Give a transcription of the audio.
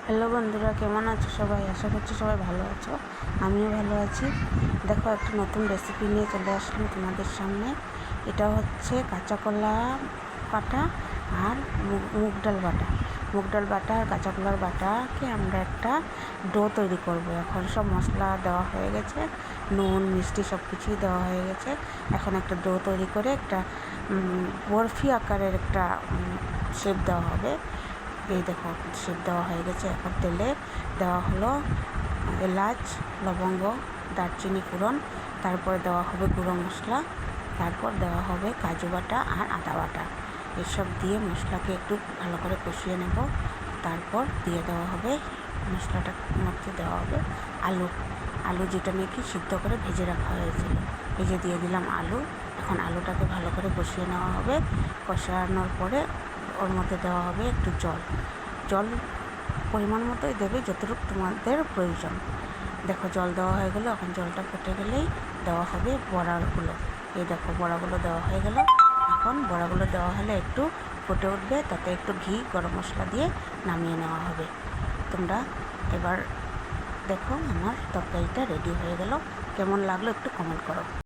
Hello বন্ধুরা, কেমন আছো সবাই? আশা করছি সবাই ভালো আছো। আমিও ভালো আছি। দেখো, একটা নতুন রেসিপি নিয়ে চলে আসলাম তোমাদের সামনে। এটা হচ্ছে কাঁচা কলা বাটা আর মুগ ডাল বাটা। মুগ ডাল বাটা আর কাঁচা কলার বাটাকে আমরা একটা ডো তৈরি করব। এখন সব মশলা দেওয়া হয়ে গেছে, নুন মিষ্টি সব কিছুই দেওয়া হয়ে গেছে। এখন একটা ডো তৈরি করে একটা বরফি আকারের একটা শেপ দেওয়া হবে। এই দেখো, শেপ দেওয়া হয়ে গেছে। এখন তেলে দেওয়া হলো এলাচ, লবঙ্গ, দারচিনি ফোড়ন, তারপরে দেওয়া হবে গুঁড়ো মশলা, তারপর দেওয়া হবে কাজু বাটা আর আদা বাটা। এসব দিয়ে মশলাকে একটু ভালো করে কষিয়ে নেব। তারপর দিয়ে দেওয়া হবে মশলাটার মধ্যে দেওয়া হবে আলু যেটা নাকি সিদ্ধ করে ভেজে রাখা হয়েছিল। ভেজে দিয়ে দিলাম আলু। এখন আলুটাকে ভালো করে কষিয়ে নেওয়া হবে। কষানোর পরে ওর মধ্যে দেওয়া হবে একটু জল পরিমাণ মতোই দেবে, যতটুকু তোমাদের প্রয়োজন। দেখো, জল দেওয়া হয়ে গেলো। এখন জলটা ফুটে গেলেই দেওয়া হবে বড়াগুলো। এই দেখো, বড়াগুলো দেওয়া হয়ে গেল। এখন বড়াগুলো দেওয়া হলে একটু ফুটে উঠবে, তাতে একটু ঘি, গরম মশলা দিয়ে নামিয়ে নেওয়া হবে। তোমরা এবার দেখো, আমার তরকারিটা রেডি হয়ে গেল। কেমন লাগলো একটু কমেন্ট করো।